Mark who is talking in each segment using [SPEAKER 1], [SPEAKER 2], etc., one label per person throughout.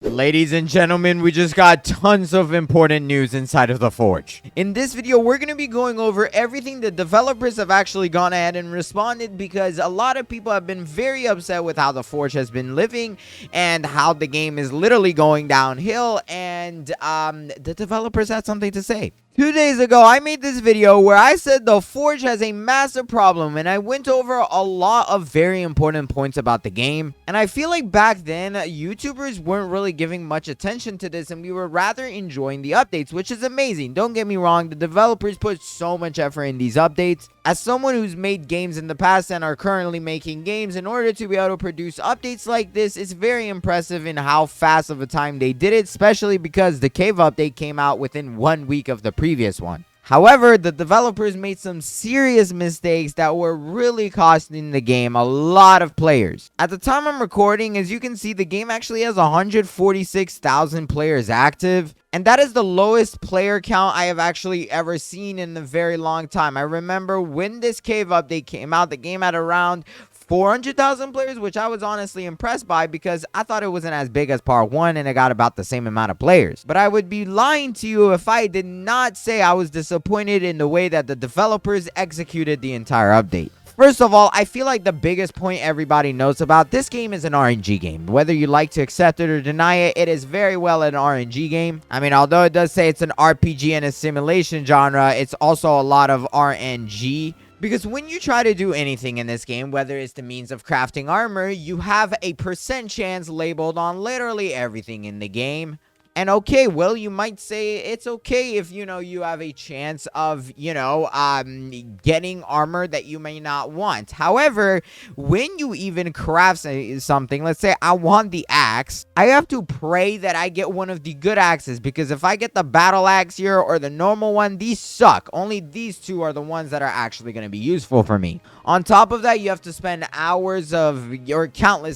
[SPEAKER 1] Ladies and gentlemen, we just got tons of important news inside of the Forge. In this video, we're going to be going over everything the developers have actually gone ahead and responded, because a lot of people have been very upset with how the Forge has been living and how the game is literally going downhill, and the developers had something to say. 2 days ago, I made this video where I said the Forge has a massive problem, and I went over a lot of very important points about the game. And I feel like back then, YouTubers weren't really giving much attention to this, and we were rather enjoying the updates, which is amazing. Don't get me wrong, the developers put so much effort in these updates. As someone who's made games in the past and are currently making games, in order to be able to produce updates like this, it's very impressive in how fast of a time they did it, especially because the cave update came out within 1 week of the previous one. However, the developers made some serious mistakes that were really costing the game a lot of players. At the time I'm recording, as you can see, the game actually has 146,000 players active. And that is the lowest player count I have actually ever seen in a very long time. I remember when this cave update came out, the game had around 400,000 players, which I was honestly impressed by, because I thought it wasn't as big as part 1 and it got about the same amount of players. But I would be lying to you if I did not say I was disappointed in the way that the developers executed the entire update. First of all, I feel like the biggest point everybody knows about this game is an RNG game. Whether you like to accept it or deny it, it is very well an RNG game. I mean, although it does say it's an RPG and a simulation genre, it's also a lot of RNG. Because when you try to do anything in this game, whether it's the means of crafting armor, you have a % chance labeled on literally everything in the game. And okay, well, you might say it's okay if, you have a chance of, getting armor that you may not want. However, when you even craft something, let's say I want the axe, I have to pray that I get one of the good axes, because if I get the battle axe here or the normal one, these suck. Only these two are the ones that are actually going to be useful for me. On top of that, you have to spend countless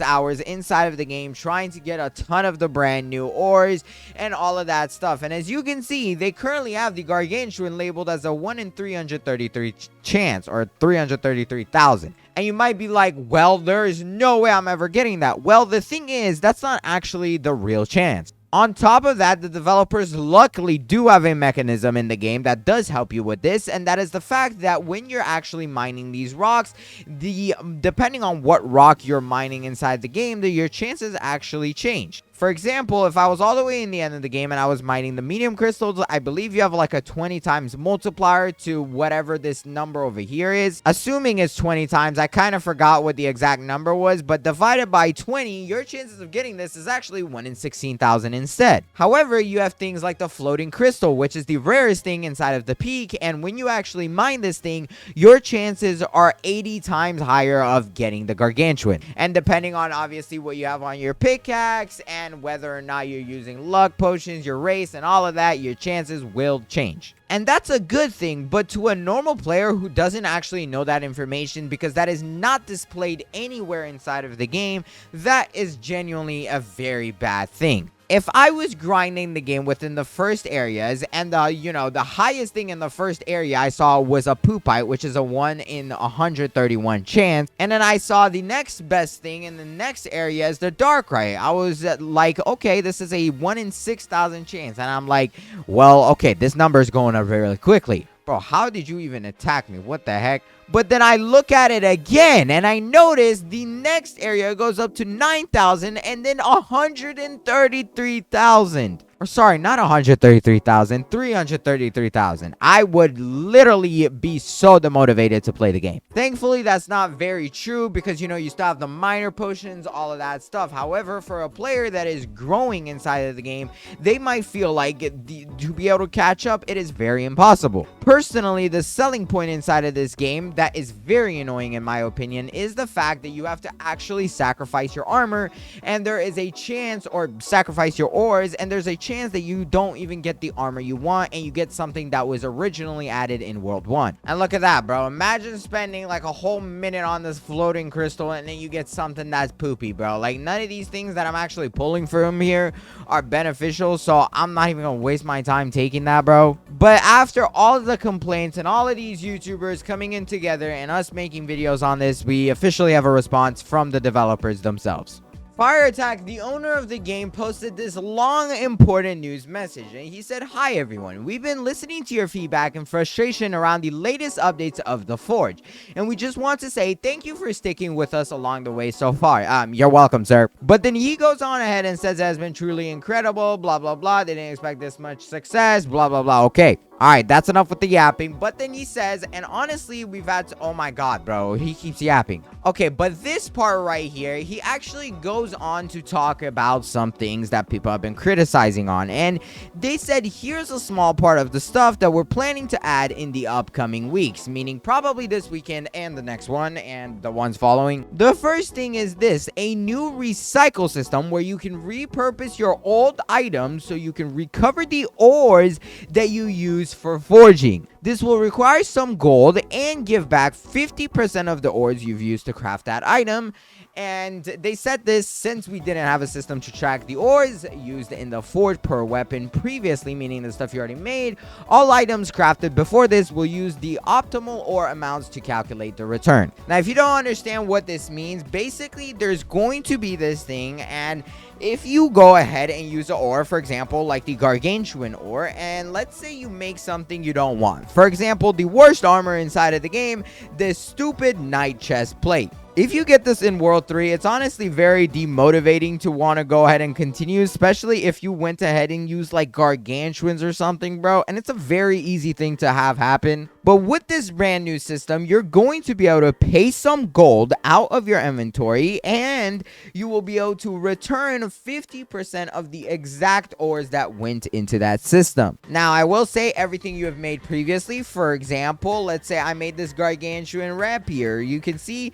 [SPEAKER 1] hours inside of the game trying to get a ton of the brand new ores and all of that stuff. And as you can see, they currently have the gargantuan labeled as a 1 in 333 chance, or 333,000. And you might be like, well, there is no way I'm ever getting that. Well, the thing is, that's not actually the real chance. On top of that, the developers luckily do have a mechanism in the game that does help you with this, and that is the fact that when you're actually mining these rocks, depending on what rock you're mining inside the game, your chances actually change. For example, if I was all the way in the end of the game and I was mining the medium crystals, I believe you have like a 20 times multiplier to whatever this number over here is. Assuming it's 20 times, I kind of forgot what the exact number was, but divided by 20, your chances of getting this is actually 1 in 16,000 instead. However, you have things like the floating crystal, which is the rarest thing inside of the peak, and when you actually mine this thing, your chances are 80 times higher of getting the gargantuan. And depending on obviously what you have on your pickaxe and whether or not you're using luck potions, your race, and all of that, your chances will change. And that's a good thing, but to a normal player who doesn't actually know that information, because that is not displayed anywhere inside of the game, that is genuinely a very bad thing. If I was grinding the game within the first areas, and the highest thing in the first area I saw was a poopite, which is a 1 in 131 chance, and then I saw the next best thing in the next area is the darkrai, I was like, okay, this is a 1 in 6,000 chance, and I'm like, well, okay, this number is going up really quickly. Bro, how did you even attack me? What the heck? But then I look at it again, and I notice the next area goes up to 9,000 and then 133,000. Or sorry, not 133,000, 333,000. I would literally be so demotivated to play the game. Thankfully, that's not very true, because, you still have the minor potions, all of that stuff. However, for a player that is growing inside of the game, they might feel like to be able to catch up, it is very impossible. Personally, the selling point inside of this game that is very annoying in my opinion is the fact that you have to actually sacrifice your armor, and there is a chance, or sacrifice your ores, and there's a chance that you don't even get the armor you want, and you get something that was originally added in World 1. And look at that, bro. Imagine spending like a whole minute on this floating crystal, and then you get something that's poopy, bro. Like, none of these things that I'm actually pulling from here are beneficial, so I'm not even gonna waste my time taking that, bro. But after all of the complaints and all of these YouTubers coming in together and us making videos on this, we officially have a response from the developers themselves. FireAtacck, the owner of the game, posted this long, important news message, and he said, "Hi everyone, we've been listening to your feedback and frustration around the latest updates of The Forge, and we just want to say thank you for sticking with us along the way so far." You're welcome, sir. But then he goes on ahead and says it has been truly incredible, blah, blah, blah. They didn't expect this much success, blah, blah, blah. Okay. All right, that's enough with the yapping. But then he says, and honestly, we've had to, oh my God, bro, he keeps yapping. Okay, but this part right here, he actually goes on to talk about some things that people have been criticizing on. And they said, here's a small part of the stuff that we're planning to add in the upcoming weeks, meaning probably this weekend and the next one and the ones following. The first thing is this, a new recycle system where you can repurpose your old items so you can recover the ores that you use for forging. This will require some gold and give back 50% of the ores you've used to craft that item. And they said this since we didn't have a system to track the ores used in the forge per weapon previously, meaning the stuff you already made. All items crafted before this will use the optimal ore amounts to calculate the return. Now, if you don't understand what this means, basically there's going to be this thing, and if you go ahead and use an ore, for example, like the gargantuan ore, and let's say you make something you don't want. For example, the worst armor inside of the game, this stupid knight chest plate. If you get this in World 3, it's honestly very demotivating to want to go ahead and continue, especially if you went ahead and used like gargantuans or something, bro. And it's a very easy thing to have happen. But with this brand new system, you're going to be able to pay some gold out of your inventory, and you will be able to return 50% of the exact ores that went into that system. Now, I will say everything you have made previously, for example, let's say I made this gargantuan rapier. As you can see,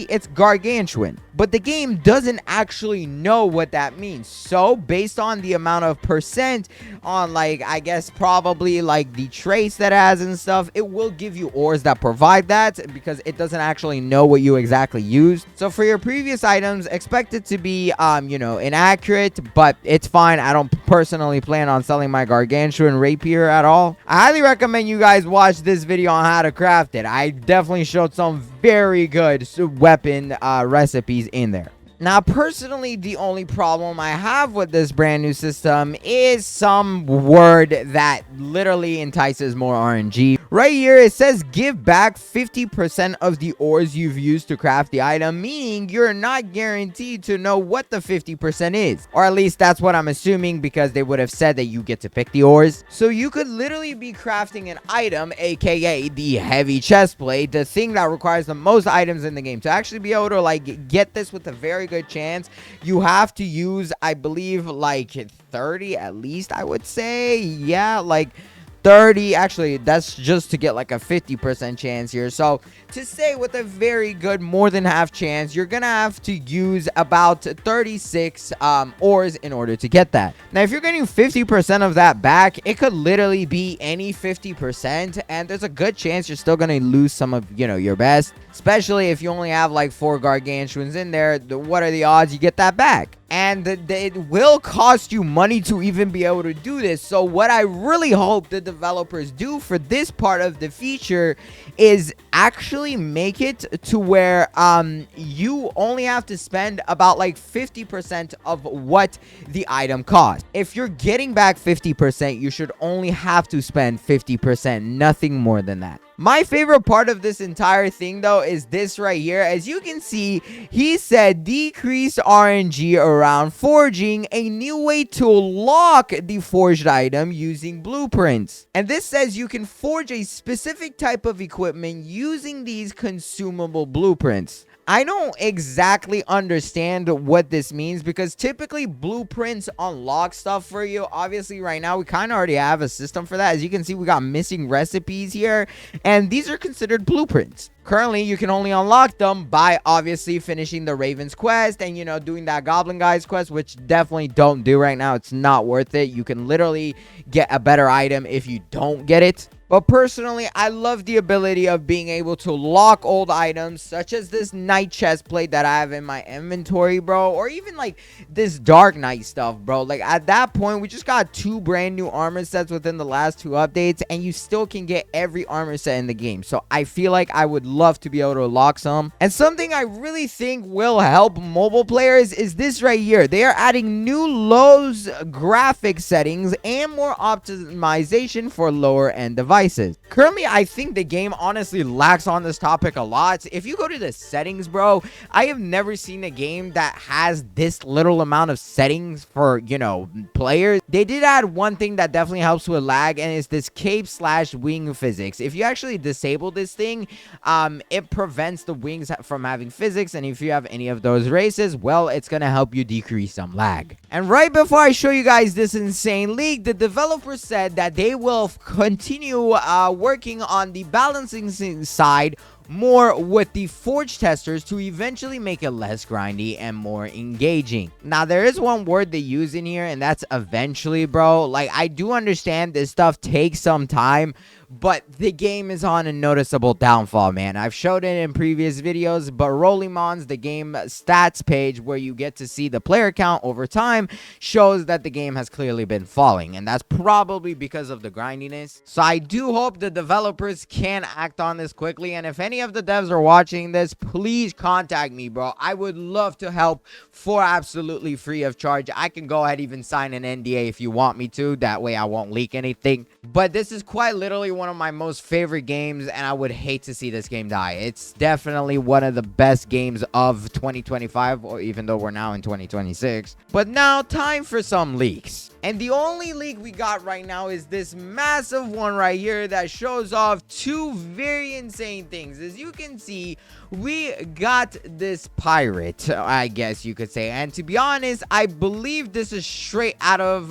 [SPEAKER 1] it's gargantuan, but the game doesn't actually know what that means. So based on the amount of percent on, like, I guess probably like the trace that it has and stuff, it will give you ores that provide that, because it doesn't actually know what you exactly used. So for your previous items, expect it to be inaccurate, but it's fine. I don't personally plan on selling my gargantuan rapier at all. I highly recommend you guys watch this video on how to craft it. I definitely showed some very good weapon recipes in there. Now, personally, the only problem I have with this brand new system is some word that literally entices more RNG. Right here, it says give back 50% of the ores you've used to craft the item, meaning you're not guaranteed to know what the 50% is. Or at least that's what I'm assuming, because they would have said that you get to pick the ores. So you could literally be crafting an item, aka the heavy chest plate, the thing that requires the most items in the game. To actually be able to like get this with a very good chance, you have to use, I believe, like 30 at least, I would say. Yeah, like 30. Actually, that's just to get like a 50% chance here. So to say with a very good more than half chance, you're gonna have to use about 36 ores in order to get that. Now, if you're getting 50% of that back, it could literally be any 50%, and there's a good chance you're still gonna lose some of your best, especially if you only have like 4 gargantuans in there. What are the odds you get that back? And it will cost you money to even be able to do this. So what I really hope the developers do for this part of the feature is actually make it to where you only have to spend about like 50% of what the item costs. If you're getting back 50%, you should only have to spend 50%, nothing more than that. My favorite part of this entire thing, though, is this right here. As you can see, he said decrease RNG around forging, a new way to lock the forged item using blueprints. And this says you can forge a specific type of equipment using these consumable blueprints. I don't exactly understand what this means, because typically blueprints unlock stuff for you. Obviously, right now, we kind of already have a system for that. As you can see, we got missing recipes here, and these are considered blueprints. Currently, you can only unlock them by obviously finishing the Raven's quest and, doing that Goblin Guy's quest, which definitely don't do right now. It's not worth it. You can literally get a better item if you don't get it. But personally, I love the ability of being able to lock old items, such as this Knight chest plate that I have in my inventory, bro. Or even like this Dark Knight stuff, bro. Like at that point, we just got 2 brand new armor sets within the last 2 updates, and you still can get every armor set in the game. So I feel like I would love to be able to lock some. And something I really think will help mobile players is this right here. They are adding new Lowe's graphic settings and more optimization for lower end devices. Currently, I think the game honestly lacks on this topic a lot. If you go to the settings, bro, I have never seen a game that has this little amount of settings for, you know, players. They did add one thing that definitely helps with lag, and it's this cape/wing physics. If you actually disable this thing, it prevents the wings from having physics, and if you have any of those races, well, it's gonna help you decrease some lag. And right before I show you guys this insane leak, the developers said that they will continue working on the balancing side more with the forge testers to eventually make it less grindy and more engaging. Now, there is one word they use in here, and that's eventually, bro. Like, I do understand this stuff takes some time, but the game is on a noticeable downfall, man. I've showed it in previous videos, but Rollimons, the game stats page where you get to see the player count over time, shows that the game has clearly been falling, and that's probably because of the grindiness. So I do hope the developers can act on this quickly, and if any of the devs are watching this, please contact me, bro. I would love to help for absolutely free of charge. I can go ahead even sign an NDA if you want me to. That way I won't leak anything. But this is quite literally one of my most favorite games, and I would hate to see this game die. It's definitely one of the best games of 2025, or even though we're now in 2026. But now, time for some leaks. And the only leak we got right now is this massive one right here that shows off 2 very insane things. As you can see, we got this pirate, I guess you could say. And to be honest, I believe this is straight out of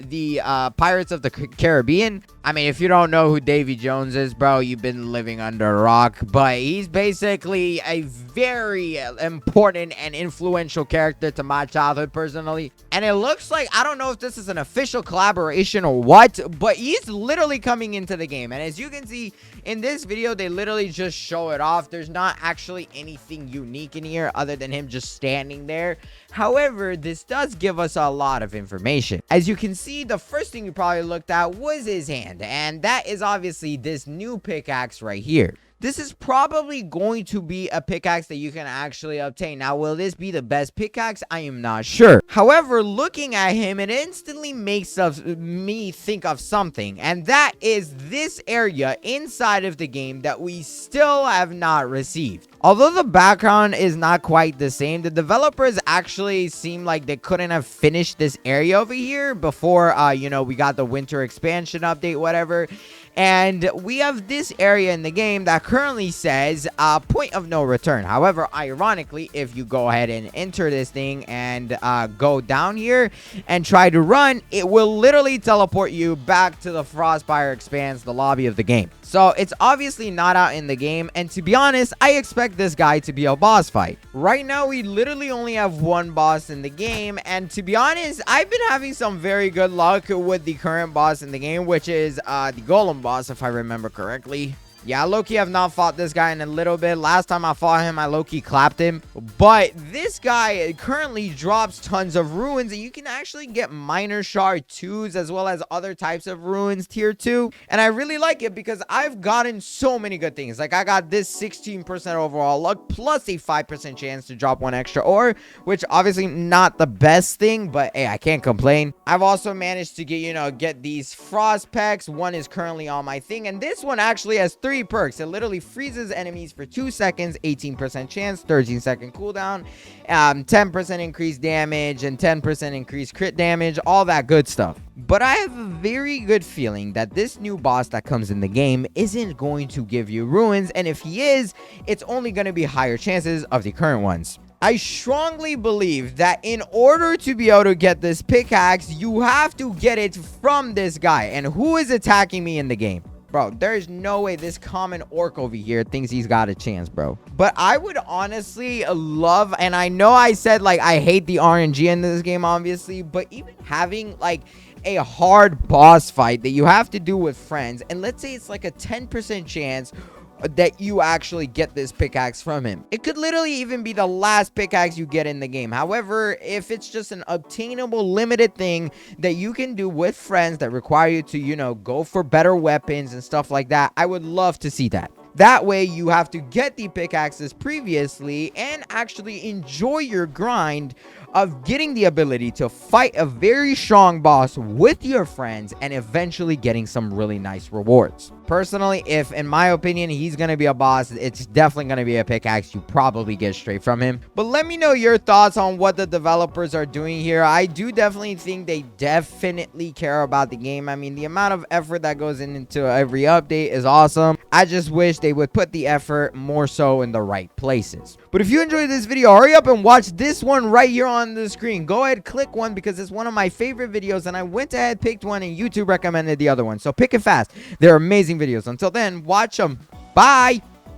[SPEAKER 1] the Pirates of the Caribbean. I mean, if you don't know who Davy Jones is, bro, you've been living under a rock. But he's basically a very important and influential character to my childhood, personally. And it looks like, I don't know if this is an official collaboration or what, but he's literally coming into the game. And as you can see in this video, they literally just show it off. There's not actually anything unique in here other than him just standing there. However, this does give us a lot of information. As you can see, the first thing you probably looked at was his hand, and that is obviously this new pickaxe right here. This is probably going to be a pickaxe that you can actually obtain. Now, will this be the best pickaxe? I am not sure. However, looking at him, it instantly makes me think of something, and that is this area inside of the game that we still have not received. Although the background is not quite the same, the developers actually seem like they couldn't have finished this area over here before, you know, we got the winter expansion update, whatever. And we have this area in the game that currently says point of no return. However, ironically, if you go ahead and enter this thing and go down here and try to run, it will literally teleport you back to the Frostfire Expanse, the lobby of the game. So it's obviously not out in the game, and to be honest, I expect this guy to be a boss fight. Right now, we literally only have 1 boss in the game, and to be honest, I've been having some very good luck with the current boss in the game, which is the Golem boss, if I remember correctly. Yeah, low-key have not fought this guy in a little bit. Last time I fought him, I low-key clapped him. But this guy currently drops tons of ruins, and you can actually get Miner Shard 2s as well as other types of ruins tier 2. And I really like it because I've gotten so many good things. Like, I got this 16% overall luck plus a 5% chance to drop 1 extra ore, which obviously not the best thing, but hey, I can't complain. I've also managed to get, you know, get these frost packs. 1 is currently on my thing, and this one actually has 3 perks. It literally freezes enemies for 2 seconds, 18% chance, 13-second cooldown, 10% increased damage, and 10% increased crit damage, all that good stuff. But I have a very good feeling that this new boss that comes in the game isn't going to give you ruins, and if he is, it's only going to be higher chances of the current ones. I strongly believe that in order to be able to get this pickaxe, you have to get it from this guy. And who is attacking me in the game? Bro, there's no way this common orc over here thinks he's got a chance, bro. But I would honestly love, and I know I said, like, I hate the RNG in this game, obviously, but even having, like, a hard boss fight that you have to do with friends, and let's say it's like a 10% chance that you actually get this pickaxe from him. It could literally even be the last pickaxe you get in the game. However, if it's just an obtainable limited thing that you can do with friends that require you to, you know, go for better weapons and stuff like that, I would love to see that. That way you have to get the pickaxes previously and actually enjoy your grind of getting the ability to fight a very strong boss with your friends and eventually getting some really nice rewards. Personally, if in my opinion he's gonna be a boss, it's definitely gonna be a pickaxe you probably get straight from him. But let me know your thoughts on what the developers are doing here. I do definitely think they definitely care about the game. I mean, the amount of effort that goes into every update is awesome. I just wish they would put the effort more so in the right places. But if you enjoyed this video, hurry up and watch this one right here on the screen. Go ahead, click one, because it's one of my favorite videos, and I went ahead, picked one, and YouTube recommended the other one. So pick it fast. They're amazing videos. Until then, watch them. Bye.